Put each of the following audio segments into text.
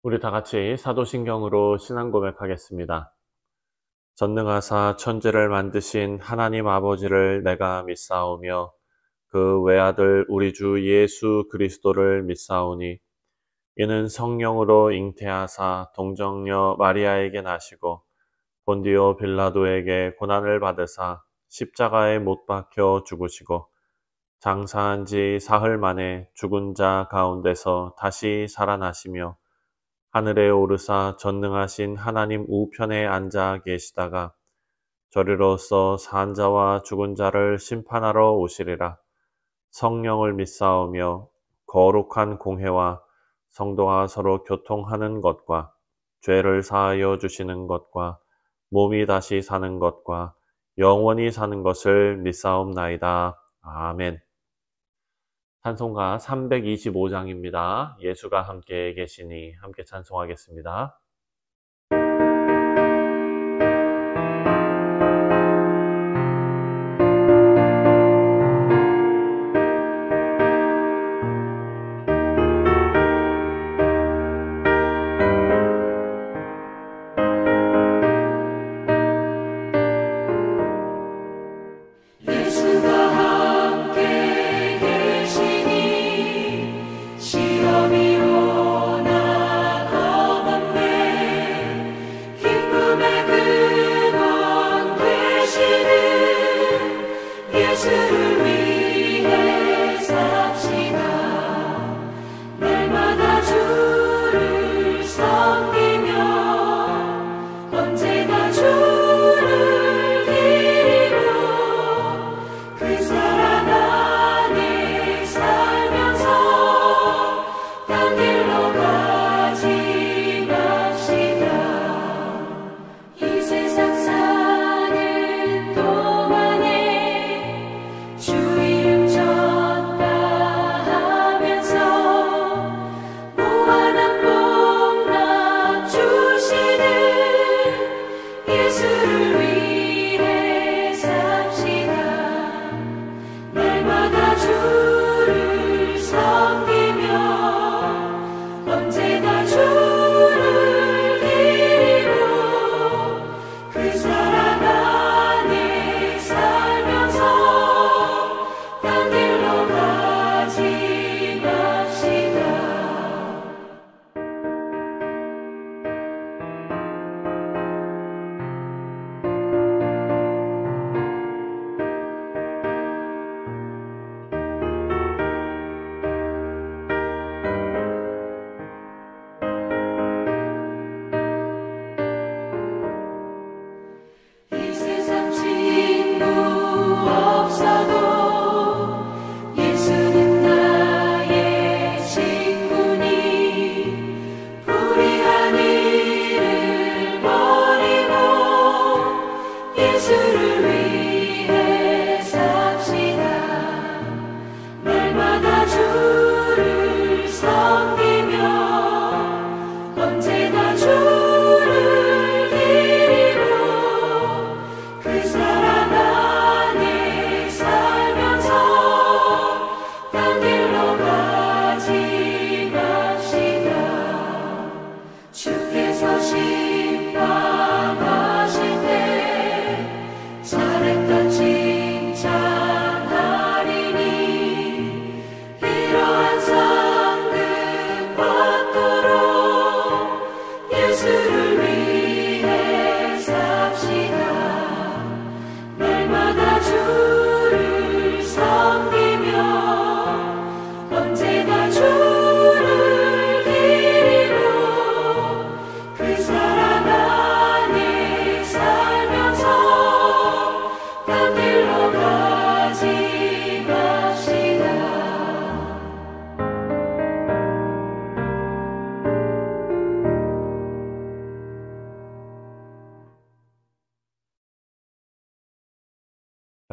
우리 다 같이 사도신경으로 신앙 고백하겠습니다. 전능하사 천지를 만드신 하나님 아버지를 내가 믿사오며 그 외아들 우리 주 예수 그리스도를 믿사오니 이는 성령으로 잉태하사 동정녀 마리아에게 나시고 본디오 빌라도에게 고난을 받으사 십자가에 못 박혀 죽으시고 장사한 지 사흘 만에 죽은 자 가운데서 다시 살아나시며 하늘에 오르사 전능하신 하나님 우편에 앉아 계시다가 저리로서 산 자와 죽은 자를 심판하러 오시리라. 성령을 믿사오며 거룩한 공회와 성도가 서로 교통하는 것과 죄를 사하여 주시는 것과 몸이 다시 사는 것과 영원히 사는 것을 믿사옵나이다. 아멘. 찬송가 325장입니다. 예수가 함께 계시니 함께 찬송하겠습니다.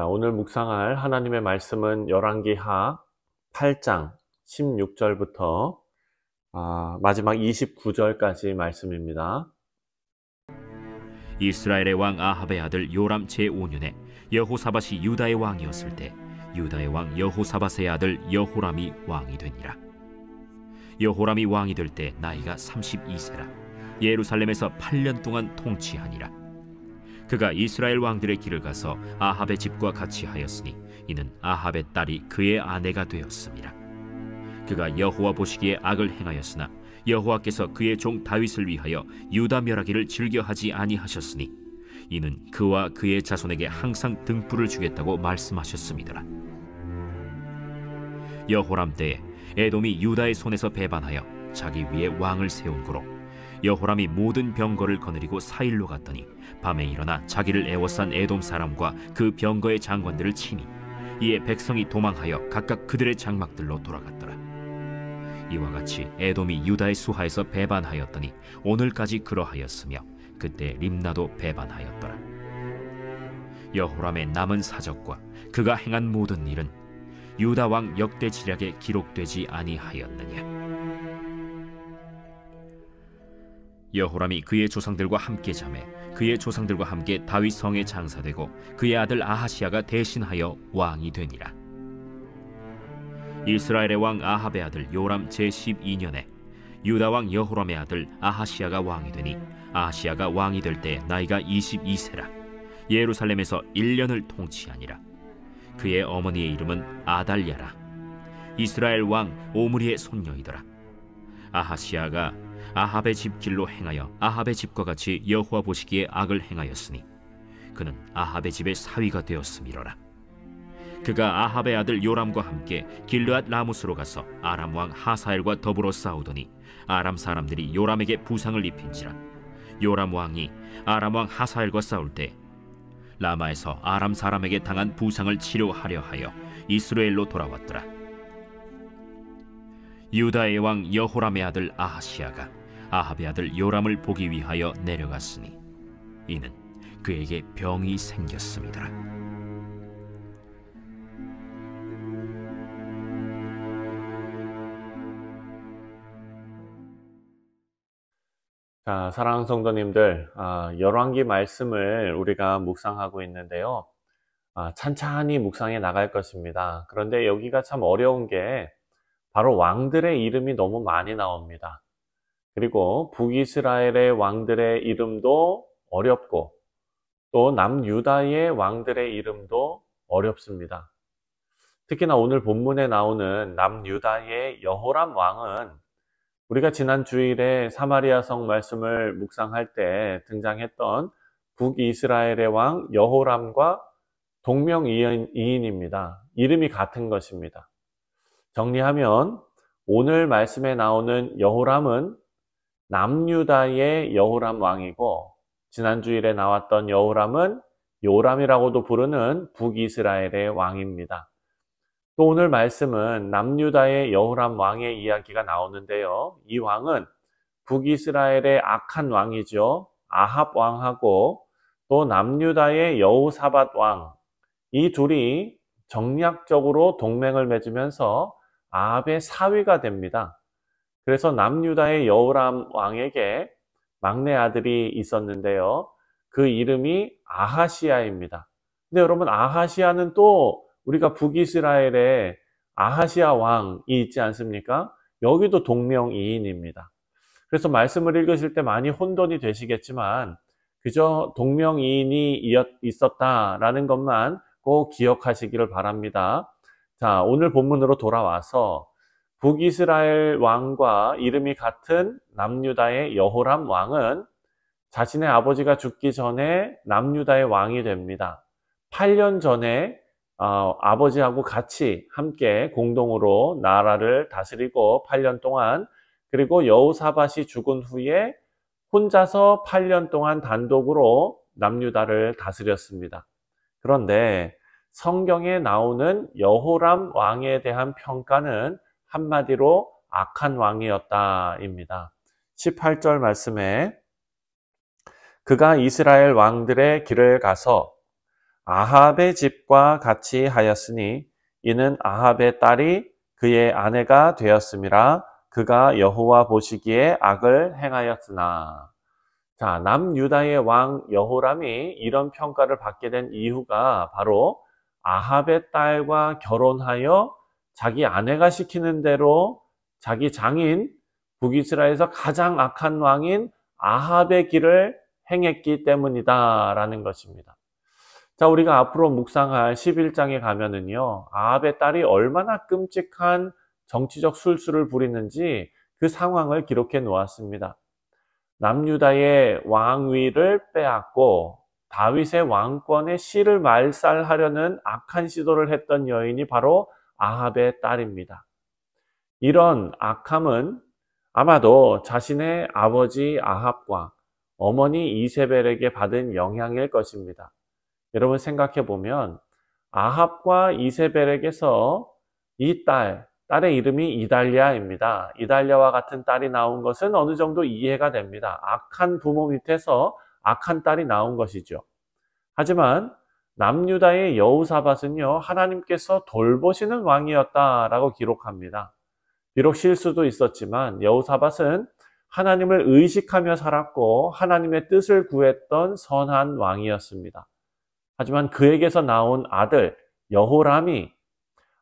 오늘 묵상할 하나님의 말씀은 열왕기하 8장 16절부터 마지막 29절까지 말씀입니다. 이스라엘의 왕 아합의 아들 요람 제5년에 여호사밧이 유다의 왕이었을 때 유다의 왕 여호사밧의 아들 여호람이 왕이 되니라. 여호람이 왕이 될 때 나이가 32세라. 예루살렘에서 8년 동안 통치하니라. 그가 이스라엘 왕들의 길을 가서 아합의 집과 같이 하였으니 이는 아합의 딸이 그의 아내가 되었음이라. 그가 여호와 보시기에 악을 행하였으나 여호와께서 그의 종 다윗을 위하여 유다 멸하기를 즐겨하지 아니하셨으니 이는 그와 그의 자손에게 항상 등불을 주겠다고 말씀하셨음이더라. 여호람 때에 에돔이 유다의 손에서 배반하여 자기 위에 왕을 세운 고로 여호람이 모든 병거를 거느리고 사일로 갔더니 밤에 일어나 자기를 애워싼 에돔 사람과 그 병거의 장관들을 치니 이에 백성이 도망하여 각각 그들의 장막들로 돌아갔더라. 이와 같이 에돔이 유다의 수하에서 배반하였더니 오늘까지 그러하였으며 그때 림나도 배반하였더라. 여호람의 남은 사적과 그가 행한 모든 일은 유다 왕 역대지략에 기록되지 아니하였느냐. 여호람이 그의 조상들과 함께 잠에 그의 조상들과 함께 다윗 성에 장사되고 그의 아들 아하시야가 대신하여 왕이 되니라. 이스라엘의 왕 아합의 아들 요람 제12년에 유다 왕 여호람의 아들 아하시야가 왕이 되니 아하시야가 왕이 될 때 나이가 22세라. 예루살렘에서 1년을 통치하니라. 그의 어머니의 이름은 아달랴라. 이스라엘 왕 오므리의 손녀이더라. 아하시야가 아합의 집 길로 행하여 아합의 집과 같이 여호와 보시기에 악을 행하였으니 그는 아합의 집의 사위가 되었음이로라. 그가 아합의 아들 요람과 함께 길르앗 라무스로 가서 아람 왕 하사엘과 더불어 싸우더니 아람 사람들이 요람에게 부상을 입힌지라. 요람 왕이 아람 왕 하사엘과 싸울 때 라마에서 아람 사람에게 당한 부상을 치료하려 하여 이스라엘로 돌아왔더라. 유다의 왕 여호람의 아들 아하시야가 아합의 아들 요람을 보기 위하여 내려갔으니 이는 그에게 병이 생겼음이더라. 자, 사랑하는 성도님들, 열왕기 말씀을 우리가 묵상하고 있는데요. 찬찬히 묵상해 나갈 것입니다. 그런데 여기가 참 어려운 게 바로 왕들의 이름이 너무 많이 나옵니다. 그리고 북이스라엘의 왕들의 이름도 어렵고 또 남유다의 왕들의 이름도 어렵습니다. 특히나 오늘 본문에 나오는 남유다의 여호람 왕은 우리가 지난 주일에 사마리아 성 말씀을 묵상할 때 등장했던 북이스라엘의 왕 여호람과 동명이인입니다. 이름이 같은 것입니다. 정리하면 오늘 말씀에 나오는 여호람은 남유다의 여호람 왕이고 지난 주일에 나왔던 여호람은 요람이라고도 부르는 북이스라엘의 왕입니다. 또 오늘 말씀은 남유다의 여호람 왕의 이야기가 나오는데요. 이 왕은 북이스라엘의 악한 왕이죠. 아합 왕하고 또 남유다의 여호사밧 왕, 이 둘이 정략적으로 동맹을 맺으면서 아합의 사위가 됩니다. 그래서 남유다의 여호람 왕에게 막내 아들이 있었는데요. 그 이름이 아하시야입니다. 근데 여러분, 아하시야는 또 우리가 북이스라엘에 아하시야 왕이 있지 않습니까? 여기도 동명이인입니다. 그래서 말씀을 읽으실 때 많이 혼돈이 되시겠지만 그저 동명이인이 있었다라는 것만 꼭 기억하시기를 바랍니다. 자, 오늘 본문으로 돌아와서 북이스라엘 왕과 이름이 같은 남유다의 여호람 왕은 자신의 아버지가 죽기 전에 남유다의 왕이 됩니다. 8년 전에 아버지하고 같이 함께 공동으로 나라를 다스리고 8년 동안, 그리고 여호사밧이 죽은 후에 혼자서 8년 동안 단독으로 남유다를 다스렸습니다. 그런데 성경에 나오는 여호람 왕에 대한 평가는 한마디로 악한 왕이었다입니다. 18절 말씀에 그가 이스라엘 왕들의 길을 가서 아합의 집과 같이 하였으니 이는 아합의 딸이 그의 아내가 되었음이라. 그가 여호와 보시기에 악을 행하였으나. 자, 남유다의 왕 여호람이 이런 평가를 받게 된 이유가 바로 아합의 딸과 결혼하여 자기 아내가 시키는 대로 자기 장인 북이스라엘에서 가장 악한 왕인 아합의 길을 행했기 때문이다 라는 것입니다. 자, 우리가 앞으로 묵상할 11장에 가면은요, 아합의 딸이 얼마나 끔찍한 정치적 술수를 부리는지 그 상황을 기록해 놓았습니다. 남유다의 왕위를 빼앗고 다윗의 왕권의 씨를 말살하려는 악한 시도를 했던 여인이 바로 아합의 딸입니다. 이런 악함은 아마도 자신의 아버지 아합과 어머니 이세벨에게 받은 영향일 것입니다. 여러분 생각해 보면 아합과 이세벨에게서 이 딸의 이름이 이달랴입니다. 이달랴와 같은 딸이 나온 것은 어느 정도 이해가 됩니다. 악한 부모 밑에서 악한 딸이 나온 것이죠. 하지만 남유다의 여호사밧은요, 하나님께서 돌보시는 왕이었다라고 기록합니다. 비록 실수도 있었지만 여호사밧은 하나님을 의식하며 살았고 하나님의 뜻을 구했던 선한 왕이었습니다. 하지만 그에게서 나온 아들 여호람이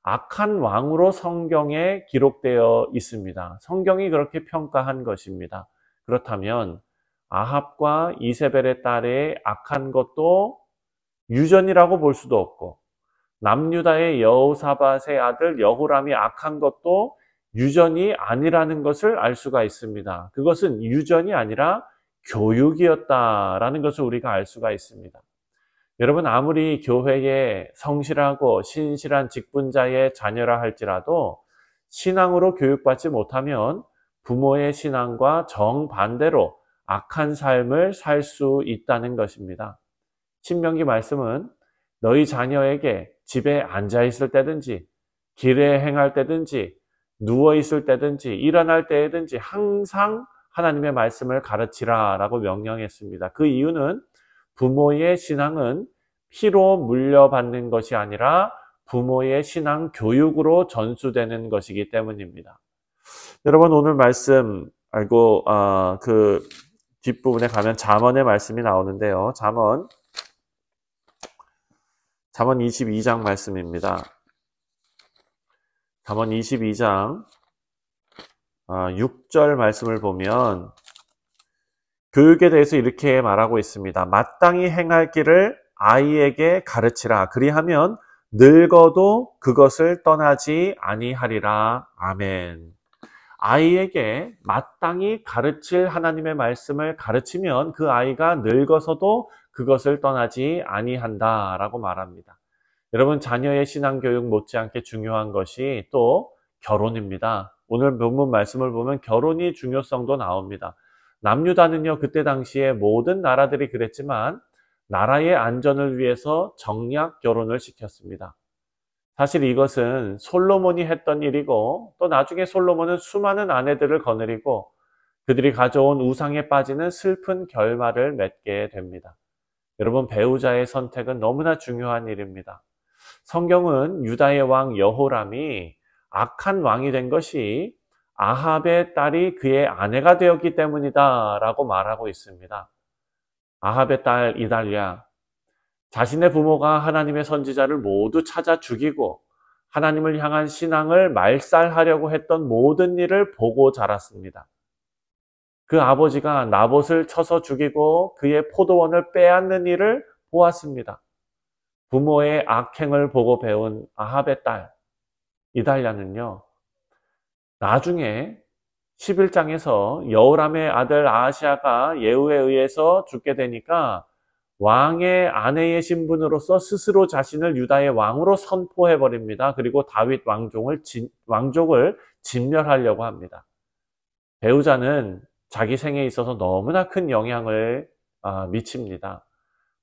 악한 왕으로 성경에 기록되어 있습니다. 성경이 그렇게 평가한 것입니다. 그렇다면 아합과 이세벨의 딸의 악한 것도 유전이라고 볼 수도 없고 남유다의 여호사밧의 아들 여호람이 악한 것도 유전이 아니라는 것을 알 수가 있습니다. 그것은 유전이 아니라 교육이었다라는 것을 우리가 알 수가 있습니다. 여러분, 아무리 교회에 성실하고 신실한 직분자의 자녀라 할지라도 신앙으로 교육받지 못하면 부모의 신앙과 정반대로 악한 삶을 살 수 있다는 것입니다. 신명기 말씀은 너희 자녀에게 집에 앉아 있을 때든지 길에 행할 때든지 누워 있을 때든지 일어날 때든지 항상 하나님의 말씀을 가르치라 라고 명령했습니다. 그 이유는 부모의 신앙은 피로 물려받는 것이 아니라 부모의 신앙 교육으로 전수되는 것이기 때문입니다. 여러분, 오늘 말씀 알고 그 뒷부분에 가면 잠언의 말씀이 나오는데요. 잠언 22장 말씀입니다. 잠언 22장 6절 말씀을 보면 교육에 대해서 이렇게 말하고 있습니다. 마땅히 행할 길을 아이에게 가르치라. 그리하면 늙어도 그것을 떠나지 아니하리라. 아멘. 아이에게 마땅히 가르칠 하나님의 말씀을 가르치면 그 아이가 늙어서도 그것을 떠나지 아니한다라고 말합니다. 여러분, 자녀의 신앙교육 못지않게 중요한 것이 또 결혼입니다. 오늘 본문 말씀을 보면 결혼이 중요성도 나옵니다. 남유다는요, 그때 당시에 모든 나라들이 그랬지만 나라의 안전을 위해서 정략 결혼을 시켰습니다. 사실 이것은 솔로몬이 했던 일이고 또 나중에 솔로몬은 수많은 아내들을 거느리고 그들이 가져온 우상에 빠지는 슬픈 결말을 맺게 됩니다. 여러분, 배우자의 선택은 너무나 중요한 일입니다. 성경은 유다의 왕 여호람이 악한 왕이 된 것이 아합의 딸이 그의 아내가 되었기 때문이다 라고 말하고 있습니다. 아합의 딸 이달랴, 자신의 부모가 하나님의 선지자를 모두 찾아 죽이고 하나님을 향한 신앙을 말살하려고 했던 모든 일을 보고 자랐습니다. 그 아버지가 나봇을 쳐서 죽이고 그의 포도원을 빼앗는 일을 보았습니다. 부모의 악행을 보고 배운 아합의 딸 이달랴는요, 나중에 11장에서 여호람의 아들 아하시아가 예후에 의해서 죽게 되니까 왕의 아내의 신분으로서 스스로 자신을 유다의 왕으로 선포해버립니다. 그리고 다윗 왕족을 진멸하려고 합니다. 배우자는 자기 생에 있어서 너무나 큰 영향을 미칩니다.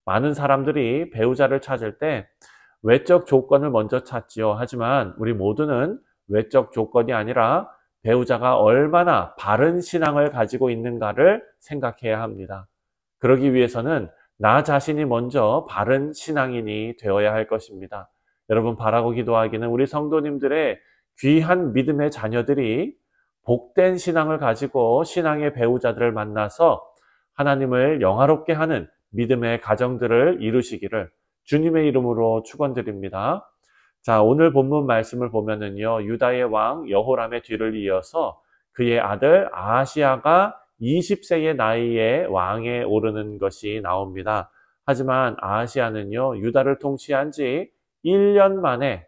많은 사람들이 배우자를 찾을 때 외적 조건을 먼저 찾지요. 하지만 우리 모두는 외적 조건이 아니라 배우자가 얼마나 바른 신앙을 가지고 있는가를 생각해야 합니다. 그러기 위해서는 나 자신이 먼저 바른 신앙인이 되어야 할 것입니다. 여러분, 바라고 기도하기는 우리 성도님들의 귀한 믿음의 자녀들이 복된 신앙을 가지고 신앙의 배우자들을 만나서 하나님을 영화롭게 하는 믿음의 가정들을 이루시기를 주님의 이름으로 축원드립니다. 자, 오늘 본문 말씀을 보면은요, 유다의 왕 여호람의 뒤를 이어서 그의 아들 아하시아가 20세의 나이에 왕에 오르는 것이 나옵니다. 하지만 아하시아는요, 유다를 통치한 지 1년 만에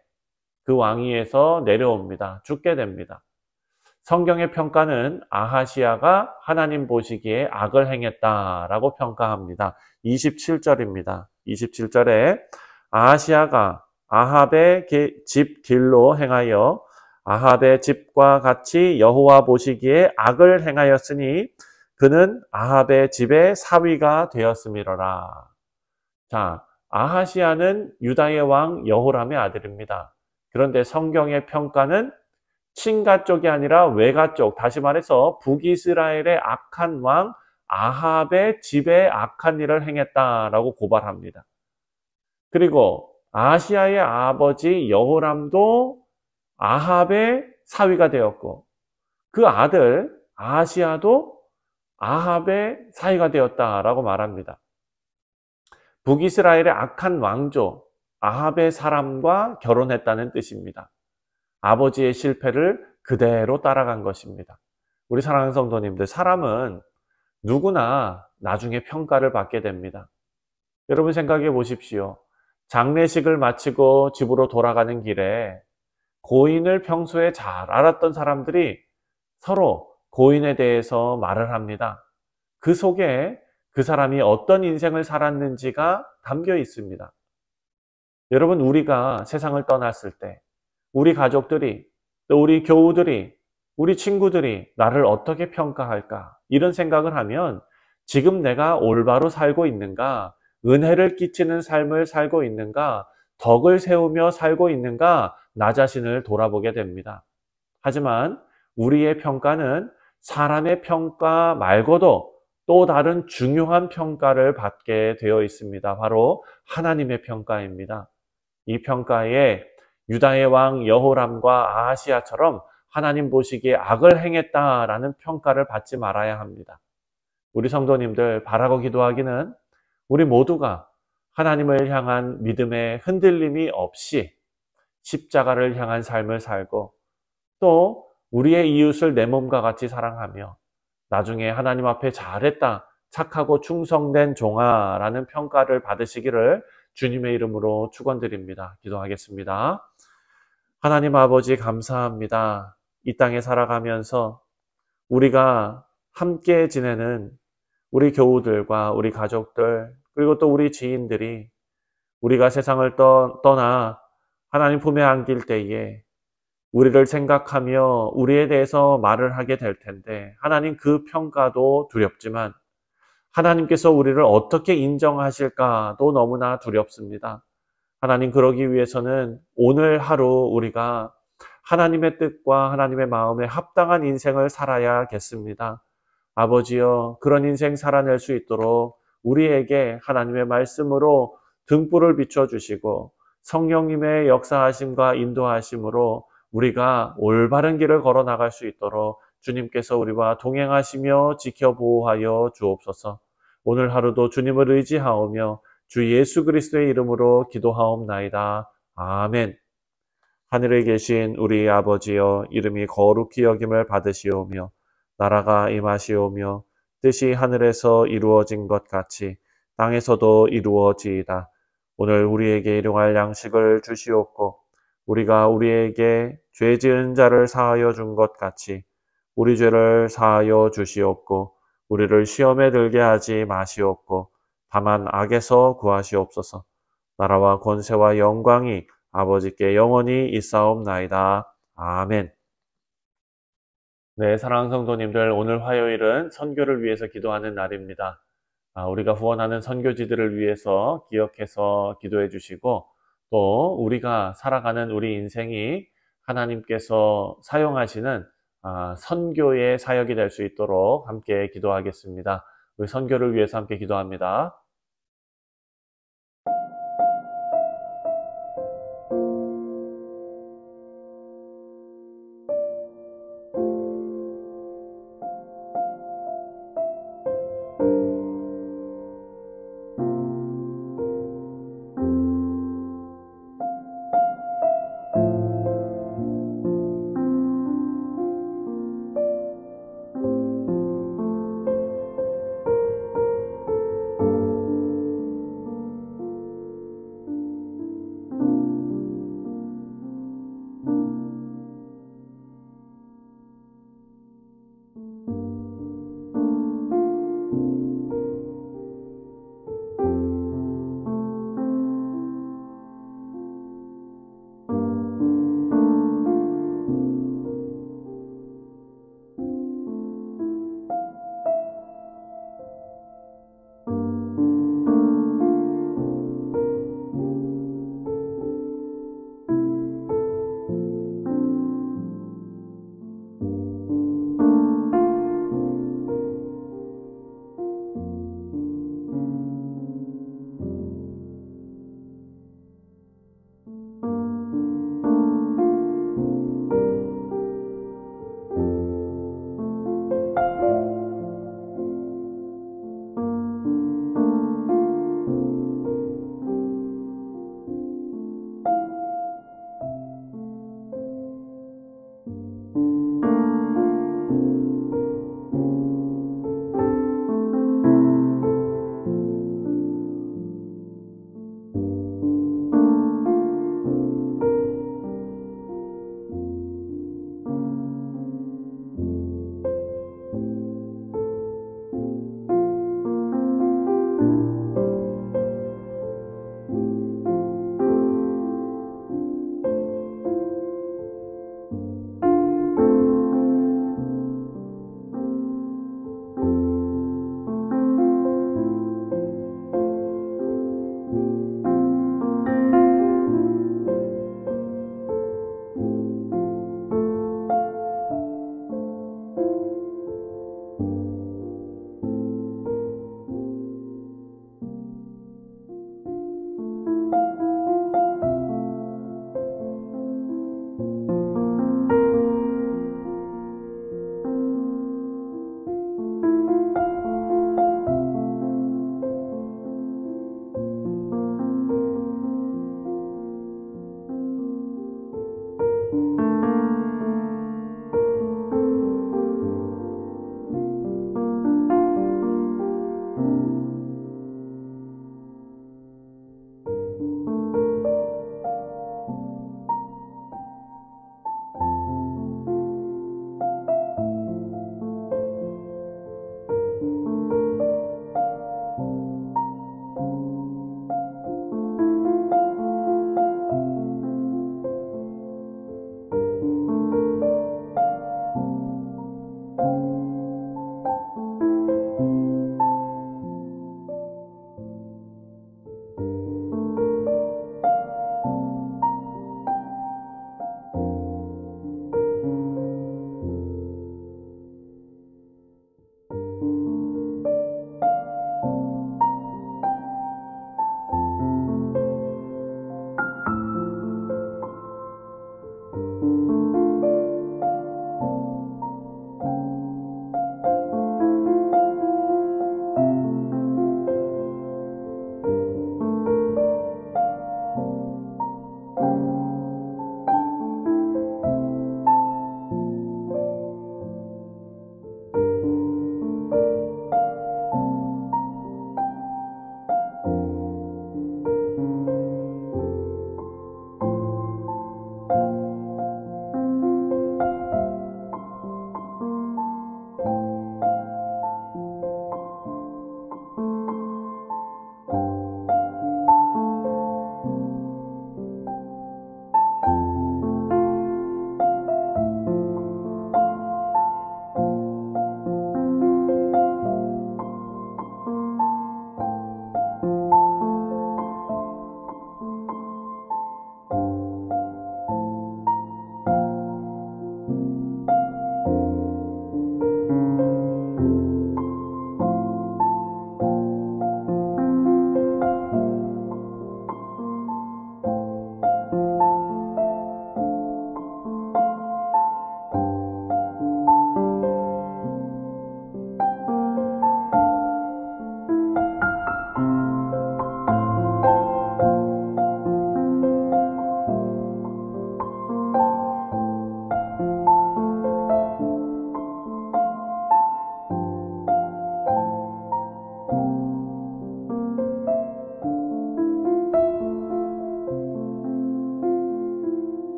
그 왕위에서 내려옵니다. 죽게 됩니다. 성경의 평가는 아하시아가 하나님 보시기에 악을 행했다라고 평가합니다. 27절입니다. 27절에 아하시아가 아합의 집 길로 행하여 아합의 집과 같이 여호와 보시기에 악을 행하였으니 그는 아합의 집의 사위가 되었음이로라. 자, 아하시아는 유다의 왕 여호람의 아들입니다. 그런데 성경의 평가는 친가 쪽이 아니라 외가 쪽, 다시 말해서 북이스라엘의 악한 왕 아합의 집에 악한 일을 행했다라고 고발합니다. 그리고 아하시아의 아버지 여호람도 아합의 사위가 되었고 그 아들 아하시아도 아합의 사위가 되었다라고 말합니다. 북이스라엘의 악한 왕조 아합의 사람과 결혼했다는 뜻입니다. 아버지의 실패를 그대로 따라간 것입니다. 우리 사랑하는 성도님들, 사람은 누구나 나중에 평가를 받게 됩니다. 여러분 생각해 보십시오. 장례식을 마치고 집으로 돌아가는 길에 고인을 평소에 잘 알았던 사람들이 서로 고인에 대해서 말을 합니다. 그 속에 그 사람이 어떤 인생을 살았는지가 담겨 있습니다. 여러분, 우리가 세상을 떠났을 때 우리 가족들이, 또 우리 교우들이, 우리 친구들이 나를 어떻게 평가할까? 이런 생각을 하면 지금 내가 올바로 살고 있는가? 은혜를 끼치는 삶을 살고 있는가? 덕을 세우며 살고 있는가? 나 자신을 돌아보게 됩니다. 하지만 우리의 평가는 사람의 평가 말고도 또 다른 중요한 평가를 받게 되어 있습니다. 바로 하나님의 평가입니다. 이 평가에 유다의 왕 여호람과 아하시아처럼 하나님 보시기에 악을 행했다라는 평가를 받지 말아야 합니다. 우리 성도님들 바라고 기도하기는 우리 모두가 하나님을 향한 믿음의 흔들림이 없이 십자가를 향한 삶을 살고 또 우리의 이웃을 내 몸과 같이 사랑하며 나중에 하나님 앞에 잘했다, 착하고 충성된 종아라는 평가를 받으시기를 주님의 이름으로 축원드립니다. 기도하겠습니다. 하나님 아버지 감사합니다. 이 땅에 살아가면서 우리가 함께 지내는 우리 교우들과 우리 가족들 그리고 또 우리 지인들이 우리가 세상을 떠나 하나님 품에 안길 때에 우리를 생각하며 우리에 대해서 말을 하게 될 텐데 하나님 그 평가도 두렵지만 하나님께서 우리를 어떻게 인정하실까도 너무나 두렵습니다. 하나님 그러기 위해서는 오늘 하루 우리가 하나님의 뜻과 하나님의 마음에 합당한 인생을 살아야겠습니다. 아버지여 그런 인생 살아낼 수 있도록 우리에게 하나님의 말씀으로 등불을 비춰주시고 성령님의 역사하심과 인도하심으로 우리가 올바른 길을 걸어 나갈 수 있도록 주님께서 우리와 동행하시며 지켜보호하여 주옵소서. 오늘 하루도 주님을 의지하오며 주 예수 그리스도의 이름으로 기도하옵나이다. 아멘. 하늘에 계신 우리 아버지여 이름이 거룩히 여김을 받으시오며 나라가 임하시오며 뜻이 하늘에서 이루어진 것 같이 땅에서도 이루어지이다. 오늘 우리에게 일용할 양식을 주시옵고 우리가 우리에게 죄 지은 자를 사하여 준 것 같이 우리 죄를 사하여 주시옵고 우리를 시험에 들게 하지 마시옵고 다만 악에서 구하시옵소서. 나라와 권세와 영광이 아버지께 영원히 있사옵나이다. 아멘. 네, 사랑하는 성도님들, 오늘 화요일은 선교를 위해서 기도하는 날입니다. 우리가 후원하는 선교지들을 위해서 기억해서 기도해 주시고 또 우리가 살아가는 우리 인생이 하나님께서 사용하시는 선교의 사역이 될 수 있도록 함께 기도하겠습니다. 우리 선교를 위해서 함께 기도합니다.